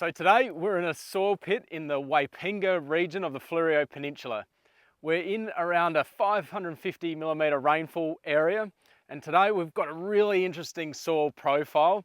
So today we're in a soil pit in the Waitpinga region of the Fleurieu Peninsula. We're in around a 550mm rainfall area, and today we've got a really interesting soil profile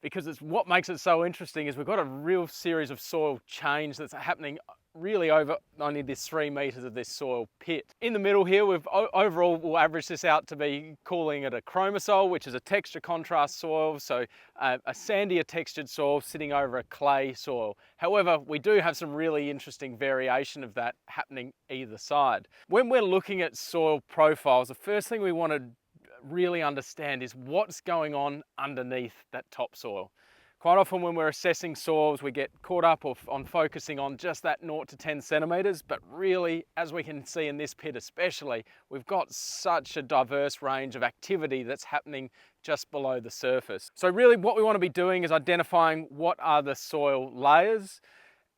because what makes it so interesting is we've got a real series of soil change that's happening really over only this 3 meters of this soil pit. In the middle here, overall we'll average this out to be calling it a chromosol, which is a texture contrast soil, so a sandier textured soil sitting over a clay soil. However, we do have some really interesting variation of that happening either side. When we're looking at soil profiles, the first thing we want to really understand is what's going on underneath that topsoil. Quite often when we're assessing soils, we get caught up on focusing on just that 0 to 10 centimeters, but really, as we can see in this pit especially, we've got such a diverse range of activity that's happening just below the surface. So really what we want to be doing is identifying what are the soil layers,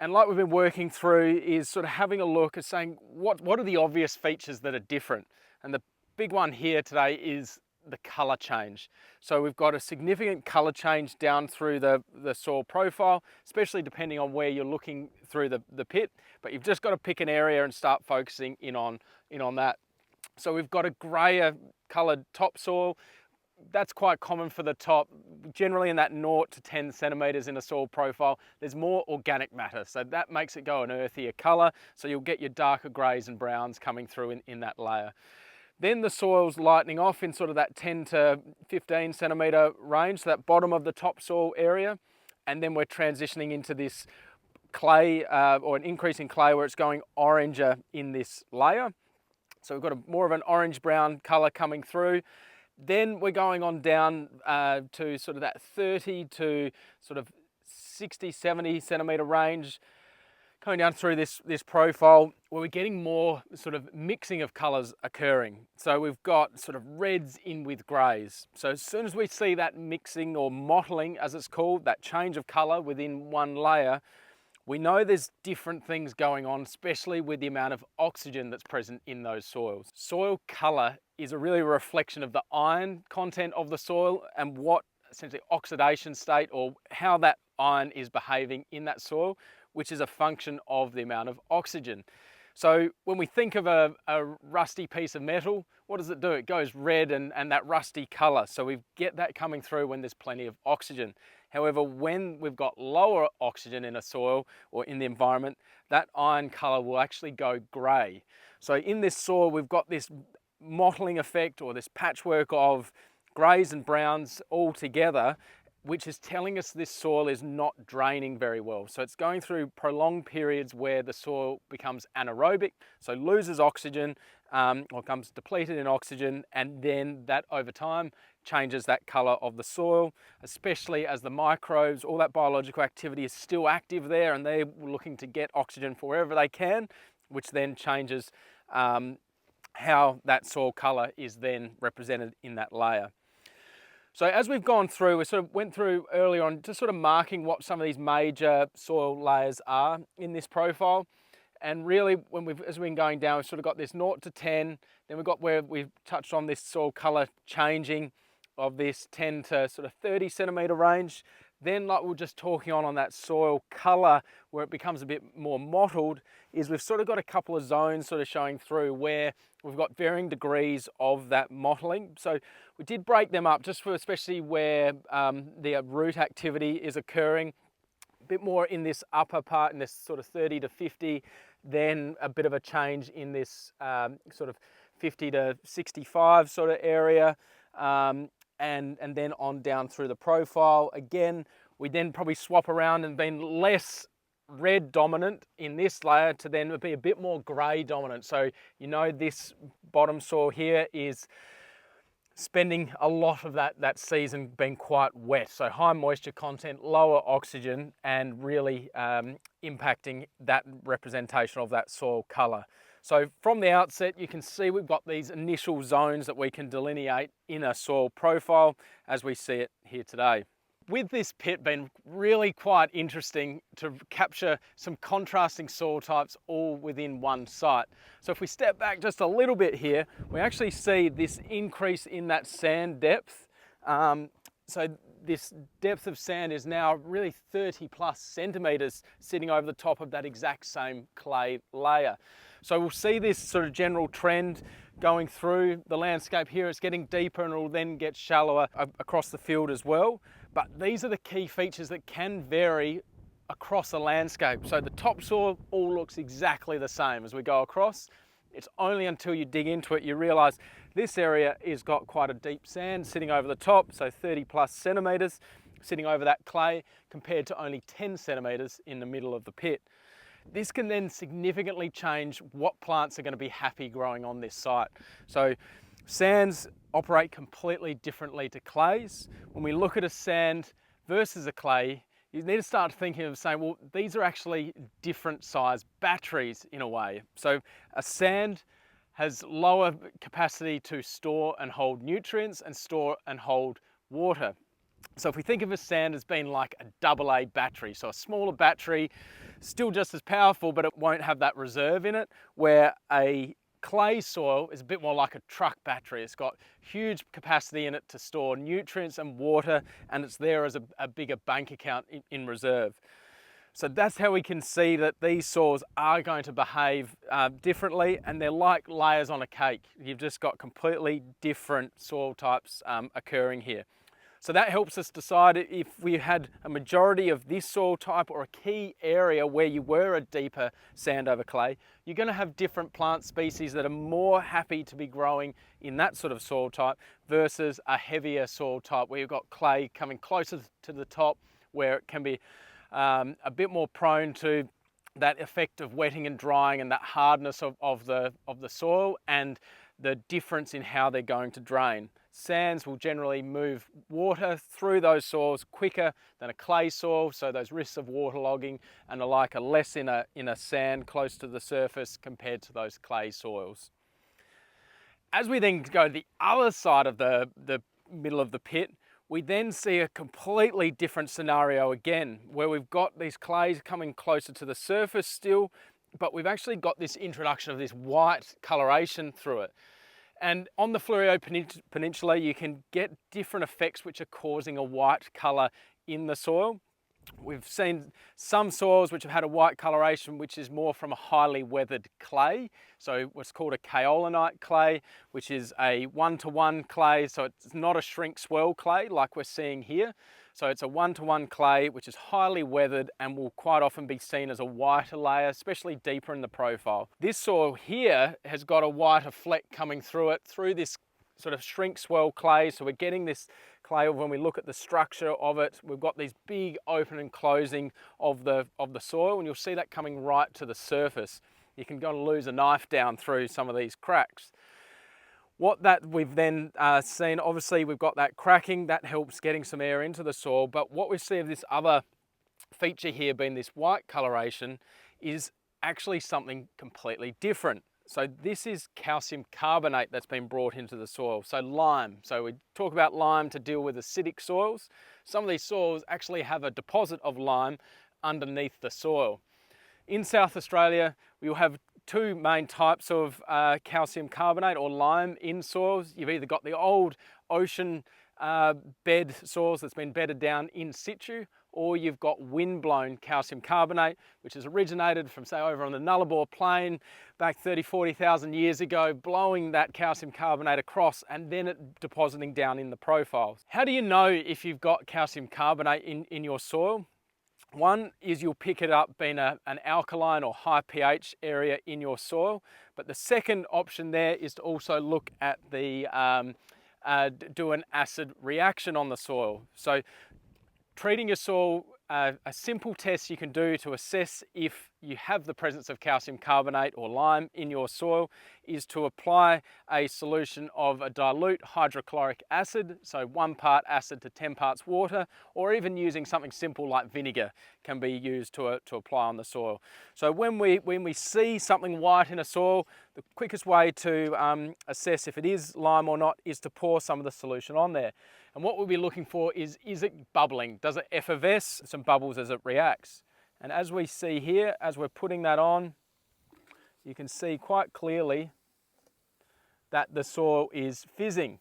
and like we've been working through is sort of having a look at saying what are the obvious features that are different. And the big one here today is the colour change. So we've got a significant colour change down through the soil profile, especially depending on where you're looking through the pit, but you've just got to pick an area and start focusing in on that. So we've got a grayer coloured topsoil. That's quite common for the top. Generally in that 0 to 10 centimeters in a soil profile, there's more organic matter. So that makes it go an earthier colour. So you'll get your darker greys and browns coming through in that layer. Then the soil's lightening off in sort of that 10 to 15 centimetre range, so that bottom of the topsoil area. And then we're transitioning into this clay, or an increase in clay where it's going oranger in this layer. So we've got more of an orange-brown colour coming through. Then we're going on down to sort of that 30 to sort of 60, 70 centimetre range, coming down through this profile where we're getting more sort of mixing of colours occurring. So we've got sort of reds in with greys. So as soon as we see that mixing or mottling, as it's called, that change of colour within one layer, we know there's different things going on, especially with the amount of oxygen that's present in those soils. Soil colour is really a reflection of the iron content of the soil and what essentially oxidation state or how that iron is behaving in that soil, which is a function of the amount of oxygen. So when we think of a rusty piece of metal, what does it do? It goes red and that rusty colour. So we get that coming through when there's plenty of oxygen. However, when we've got lower oxygen in a soil or in the environment, that iron colour will actually go grey. So in this soil, we've got this mottling effect or this patchwork of greys and browns all together, which is telling us this soil is not draining very well. So it's going through prolonged periods where the soil becomes anaerobic, so loses oxygen or becomes depleted in oxygen, and then that over time changes that colour of the soil, especially as the microbes, all that biological activity is still active there and they're looking to get oxygen for wherever they can, which then changes how that soil colour is then represented in that layer. So as we've gone through, we sort of went through earlier on just sort of marking what some of these major soil layers are in this profile. And really, as we've been going down, we've sort of got this 0 to 10, then we've got where we've touched on this soil colour changing of this 10 to sort of 30 centimetre range. Then, like we were just talking on that soil colour, where it becomes a bit more mottled, is we've sort of got a couple of zones sort of showing through where we've got varying degrees of that mottling. So we did break them up just for especially where the root activity is occurring. A bit more in this upper part, in this sort of 30 to 50, then a bit of a change in this sort of 50 to 65 sort of area. And then on down through the profile. Again, we then probably swap around and been less red dominant in this layer to then be a bit more grey dominant. So you know this bottom soil here is spending a lot of that season being quite wet. So high moisture content, lower oxygen, and really impacting that representation of that soil colour. So from the outset, you can see we've got these initial zones that we can delineate in a soil profile as we see it here today. With this pit being really quite interesting to capture some contrasting soil types all within one site. So if we step back just a little bit here, we actually see this increase in that sand depth. So this depth of sand is now really 30 plus centimeters sitting over the top of that exact same clay layer. So we'll see this sort of general trend going through the landscape here. It's getting deeper and it will then get shallower across the field as well. But these are the key features that can vary across the landscape. So the topsoil all looks exactly the same as we go across. It's only until you dig into it you realize this area has got quite a deep sand sitting over the top, so 30 plus centimeters sitting over that clay compared to only 10 centimeters in the middle of the pit. This can then significantly change what plants are going to be happy growing on this site. So sands operate completely differently to clays. When we look at a sand versus a clay, you need to start thinking of saying, well, these are actually different size batteries in a way. So a sand has lower capacity to store and hold nutrients and store and hold water. So if we think of a sand as being like a AA battery, so a smaller battery, still just as powerful, but it won't have that reserve in it, where a clay soil is a bit more like a truck battery. It's got huge capacity in it to store nutrients and water, and it's there as a bigger bank account in reserve. So that's how we can see that these soils are going to behave differently, and they're like layers on a cake. You've just got completely different soil types occurring here. So that helps us decide if we had a majority of this soil type or a key area where you were a deeper sand over clay, you're going to have different plant species that are more happy to be growing in that sort of soil type versus a heavier soil type where you've got clay coming closer to the top, where it can be a bit more prone to that effect of wetting and drying and that hardness of the soil and the difference in how they're going to drain. Sands will generally move water through those soils quicker than a clay soil, so those risks of waterlogging and the like are less in a sand close to the surface compared to those clay soils. As we then go to the other side of the middle of the pit, we then see a completely different scenario again, where we've got these clays coming closer to the surface still, but we've actually got this introduction of this white coloration through it. And on the Fleurieu Peninsula, you can get different effects which are causing a white colour in the soil. We've seen some soils which have had a white coloration which is more from a highly weathered clay. So what's called a kaolinite clay, which is a 1-to-1 clay. So it's not a shrink swell clay like we're seeing here. So it's a 1-to-1 clay which is highly weathered and will quite often be seen as a whiter layer, especially deeper in the profile. This soil here has got a whiter fleck coming through it, through this sort of shrink swell clay. So we're getting this clay, when we look at the structure of it, we've got these big open and closing of the soil, and you'll see that coming right to the surface. You can go and lose a knife down through some of these cracks. What that we've then seen, obviously we've got that cracking, that helps getting some air into the soil, but what we see of this other feature here being this white coloration is actually something completely different. So this is calcium carbonate that's been brought into the soil, so lime. So we talk about lime to deal with acidic soils. Some of these soils actually have a deposit of lime underneath the soil. In South Australia, we'll have two main types of calcium carbonate or lime in soils. You've either got the old ocean bed soils that's been bedded down in situ, or you've got wind-blown calcium carbonate, which has originated from, say, over on the Nullarbor Plain back 40,000 years ago, blowing that calcium carbonate across and then it depositing down in the profiles. How do you know if you've got calcium carbonate in your soil? One is you'll pick it up being an alkaline or high pH area in your soil, but the second option there is to also look at the do an acid reaction on the soil. So treating your soil, a simple test you can do to assess if you have the presence of calcium carbonate or lime in your soil is to apply a solution of a dilute hydrochloric acid, so 1 part acid to 10 parts water, or even using something simple like vinegar can be used to apply on the soil. So when we see something white in a soil, the quickest way to assess if it is lime or not is to pour some of the solution on there. And what we'll be looking for is it bubbling? Does it effervesce some bubbles as it reacts? And as we see here, as we're putting that on, you can see quite clearly that the soil is fizzing.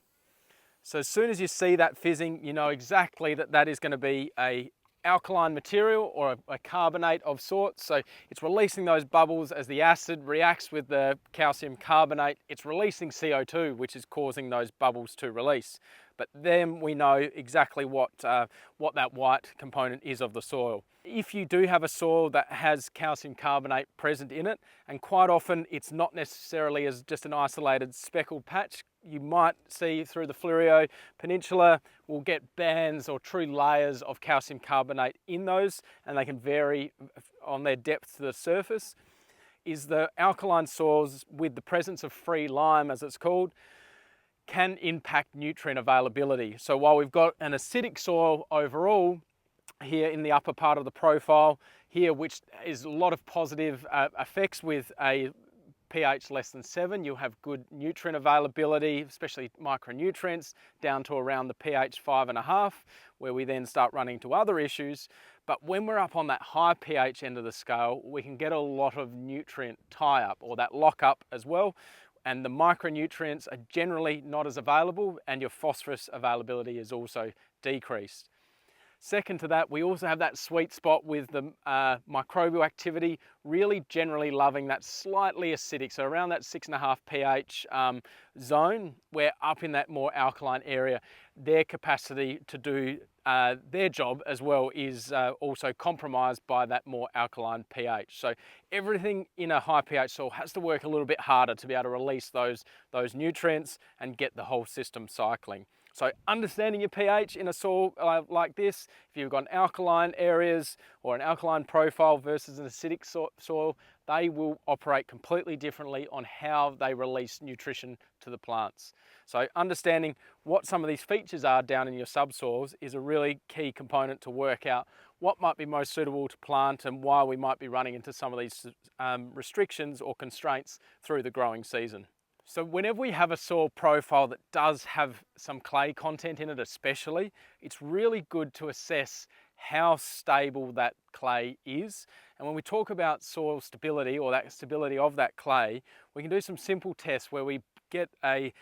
So as soon as you see that fizzing, you know exactly that that is going to be a alkaline material or a carbonate of sorts. So it's releasing those bubbles as the acid reacts with the calcium carbonate. It's releasing CO2, which is causing those bubbles to release. But then we know exactly what that white component is of the soil. If you do have a soil that has calcium carbonate present in it, and quite often it's not necessarily as just an isolated speckled patch, you might see through the Fleurieu Peninsula, we'll get bands or true layers of calcium carbonate in those, and they can vary on their depth to the surface, is the alkaline soils with the presence of free lime, as it's called, can impact nutrient availability. So while we've got an acidic soil overall, here in the upper part of the profile here, which is a lot of positive effects with a pH less than 7, you'll have good nutrient availability, especially micronutrients, down to around the pH 5.5, where we then start running into other issues. But when we're up on that high pH end of the scale, we can get a lot of nutrient tie-up, or that lock-up as well. And the micronutrients are generally not as available, and your phosphorus availability is also decreased. Second to that, we also have that sweet spot with the microbial activity, really generally loving that slightly acidic, so around that 6.5 pH zone, where up in that more alkaline area, their capacity to do their job as well is also compromised by that more alkaline pH. So everything in a high pH soil has to work a little bit harder to be able to release those nutrients and get the whole system cycling. So understanding your pH in a soil like this, if you've got alkaline areas or an alkaline profile versus an acidic soil, they will operate completely differently on how they release nutrition to the plants. So understanding what some of these features are down in your subsoils is a really key component to work out what might be most suitable to plant and why we might be running into some of these restrictions or constraints through the growing season. So whenever we have a soil profile that does have some clay content in it especially, it's really good to assess how stable that clay is. And when we talk about soil stability or that stability of that clay, we can do some simple tests where we get a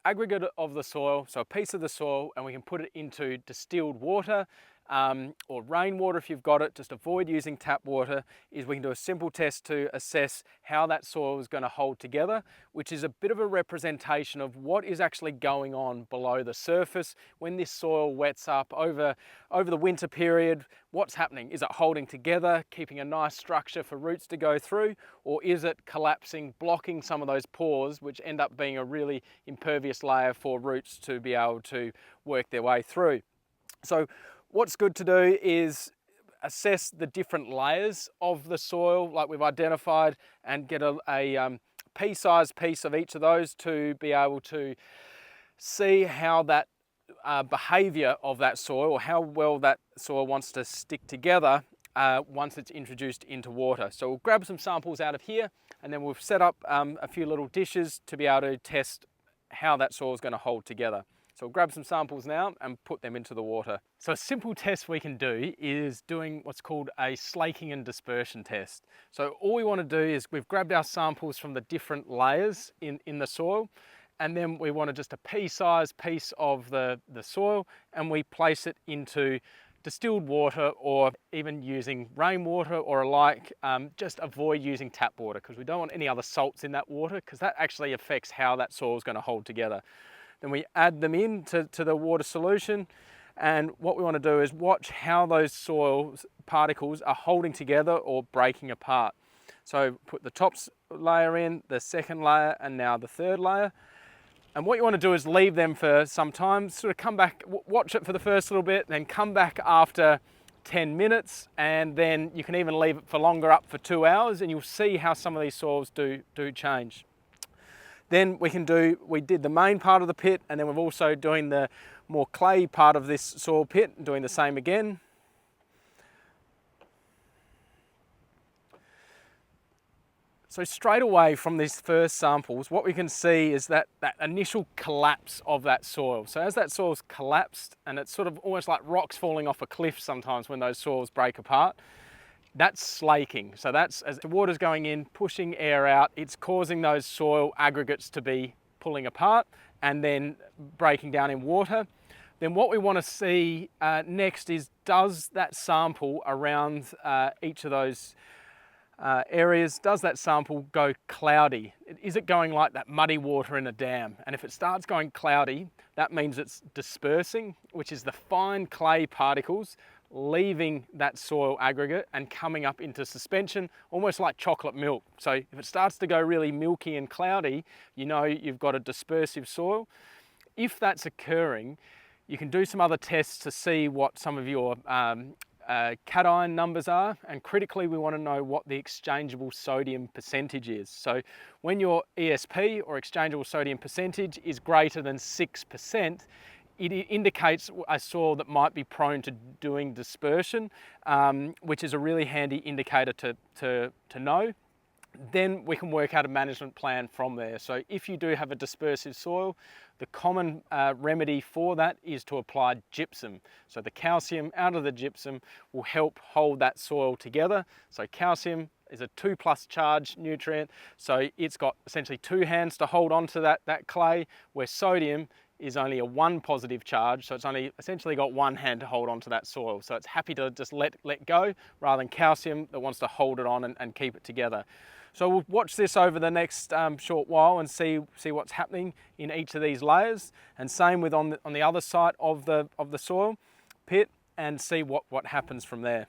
aggregate of the soil, so a piece of the soil, and we can put it into distilled water or rainwater if you've got it. Just avoid using tap water. Is we can do a simple test to assess how that soil is going to hold together, which is a bit of a representation of what is actually going on below the surface when this soil wets up over the winter period. What's happening? Is it holding together, keeping a nice structure for roots to go through, or is it collapsing, blocking some of those pores, which end up being a really impervious layer for roots to be able to work their way through? So what's good to do is assess the different layers of the soil like we've identified and get a pea-sized piece of each of those to be able to see how that behaviour of that soil, or how well that soil wants to stick together once it's introduced into water. So we'll grab some samples out of here, and then we'll set up a few little dishes to be able to test how that soil is going to hold together. So we'll grab some samples now and put them into the water. So a simple test we can do is doing what's called a slaking and dispersion test. So all we want to do is we've grabbed our samples from the different layers in the soil, and then we want to just a pea-sized piece of the soil, and we place it into distilled water, or even using rainwater or alike. Just avoid using tap water because we don't want any other salts in that water, because that actually affects how that soil is going to hold together. Then we add them in to the water solution, and what we want to do is watch how those soil particles are holding together or breaking apart. So put the top layer in, the second layer, and now the third layer. And what you want to do is leave them for some time, sort of come back, watch it for the first little bit, then come back after 10 minutes, and then you can even leave it for longer, up for 2 hours, and you'll see how some of these soils do change. Then we did the main part of the pit, and then we're also doing the more clay part of this soil pit, doing the same again. So straight away from these first samples, what we can see is that initial collapse of that soil. So as that soil's collapsed, and it's sort of almost like rocks falling off a cliff sometimes when those soils break apart, that's slaking. So that's as the water's going in, pushing air out, it's causing those soil aggregates to be pulling apart and then breaking down in water. Then what we want to see next is, does that sample around each of those areas, does that sample go cloudy? Is it going like that muddy water in a dam? And if it starts going cloudy, that means it's dispersing, which is the fine clay particles leaving that soil aggregate and coming up into suspension, almost like chocolate milk. So if it starts to go really milky and cloudy, you know you've got a dispersive soil. If that's occurring, you can do some other tests to see what some of your cation numbers are, and critically we want to know what the exchangeable sodium percentage is. So when your ESP, or exchangeable sodium percentage, is greater than 6%, it indicates a soil that might be prone to doing dispersion, which is a really handy indicator to know. Then we can work out a management plan from there. So if you do have a dispersive soil, the common remedy for that is to apply gypsum. So the calcium out of the gypsum will help hold that soil together. So calcium is a 2+ charge nutrient, so it's got essentially 2 hands to hold on to that clay, where sodium is only a 1 positive charge, so it's only essentially got 1 hand to hold on to that soil. So it's happy to just let go, rather than calcium that wants to hold it on and keep it together. So we'll watch this over the next short while and see what's happening in each of these layers, and same with on the other side of the soil pit, and see what happens from there.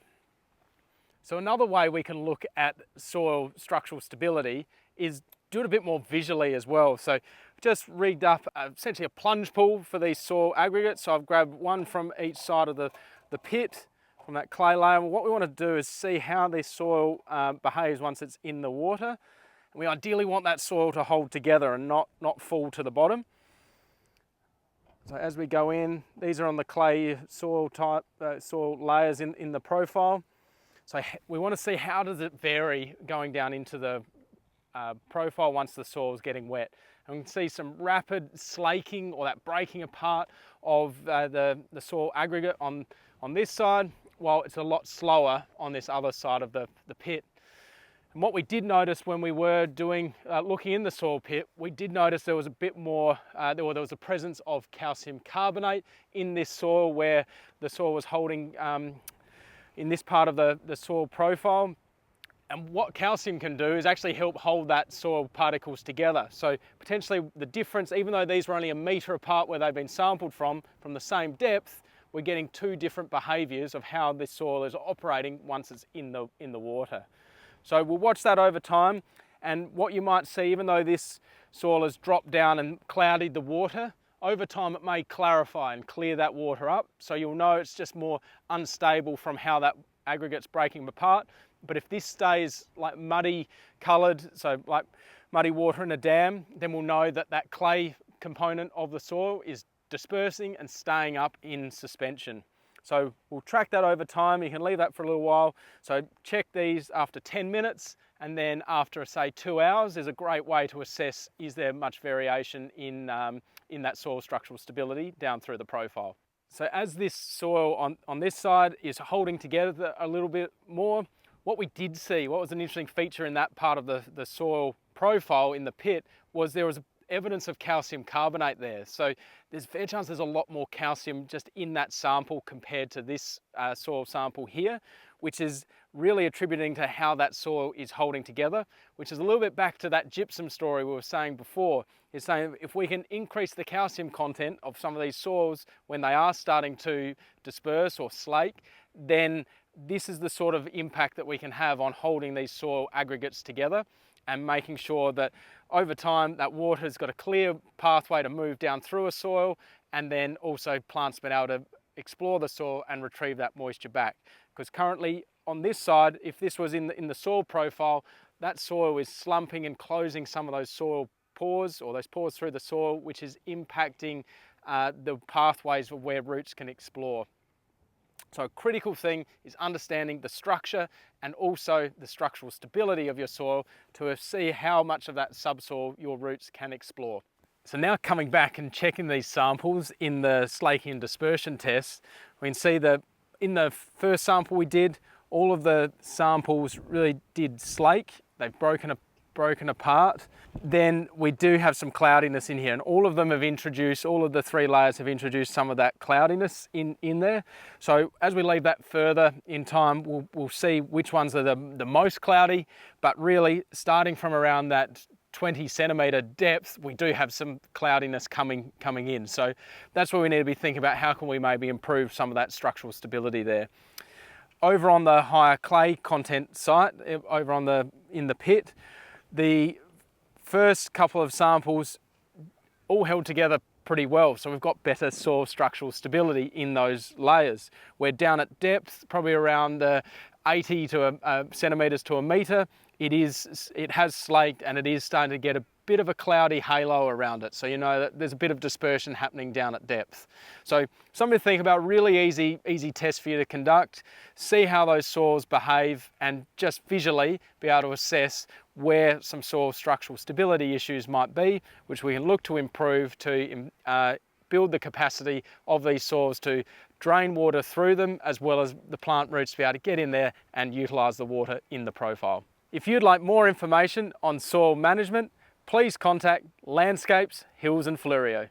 So another way we can look at soil structural stability is do it a bit more visually as well. So just rigged up essentially a plunge pool for these soil aggregates. So I've grabbed one from each side of the pit, from that clay layer. What we want to do is see how this soil behaves once it's in the water. And we ideally want that soil to hold together and not fall to the bottom. So as we go in, these are on the clay soil type, soil layers in the profile. So we want to see how does it vary going down into the profile once the soil is getting wet. And we can see some rapid slaking, or that breaking apart of the soil aggregate on this side, while it's a lot slower on this other side of the pit. And what we did notice when we were looking in the soil pit, we did notice there was a bit more, there was a presence of calcium carbonate in this soil, where the soil was holding in this part of the soil profile. And what calcium can do is actually help hold that soil particles together. So potentially the difference, even though these were only a metre apart where they've been sampled from the same depth, we're getting 2 different behaviours of how this soil is operating once it's in the water. So we'll watch that over time, and what you might see, even though this soil has dropped down and clouded the water, over time it may clarify and clear that water up, so you'll know it's just more unstable from how that aggregate's breaking apart. But if this stays like muddy coloured, so like muddy water in a dam, then we'll know that clay component of the soil is dispersing and staying up in suspension. So we'll track that over time. You can leave that for a little while. So check these after 10 minutes, and then after say 2 hours is a great way to assess, is there much variation in that soil structural stability down through the profile. So as this soil on this side is holding together a little bit more, what we did see, what was an interesting feature in that part of the soil profile in the pit, was there was evidence of calcium carbonate there. So there's a fair chance there's a lot more calcium just in that sample compared to this soil sample here, which is really attributing to how that soil is holding together, which is a little bit back to that gypsum story we were saying before. Is saying if we can increase the calcium content of some of these soils when they are starting to disperse or slake, then this is the sort of impact that we can have on holding these soil aggregates together, and making sure that over time that water has got a clear pathway to move down through a soil, and then also plants been able to explore the soil and retrieve that moisture back. Because currently on this side, if this was in the soil profile, that soil is slumping and closing some of those soil pores, or those pores through the soil, which is impacting the pathways of where roots can explore. So a critical thing is understanding the structure and also the structural stability of your soil to see how much of that subsoil your roots can explore. So now coming back and checking these samples in the slaking and dispersion tests, we can see that in the first sample we did, all of the samples really did slake. They've broken broken apart, then we do have some cloudiness in here, and all of them have introduced, all of the 3 layers have introduced some of that cloudiness in there. So as we leave that further in time, we'll see which ones are the most cloudy, but really starting from around that 20 centimetre depth, we do have some cloudiness coming in. So that's where we need to be thinking about how can we maybe improve some of that structural stability there. Over on the higher clay content site, over on in the pit, the first couple of samples all held together pretty well. So we've got better soil structural stability in those layers. We're down at depth, probably around 80 centimetres to a metre. It has slaked, and it is starting to get a bit of a cloudy halo around it. So you know that there's a bit of dispersion happening down at depth. So something to think about, really easy test for you to conduct. See how those soils behave and just visually be able to assess where some soil structural stability issues might be, which we can look to improve to build the capacity of these soils to drain water through them, as well as the plant roots to be able to get in there and utilise the water in the profile. If you'd like more information on soil management, please contact Landscapes, Hills and Fleurieu.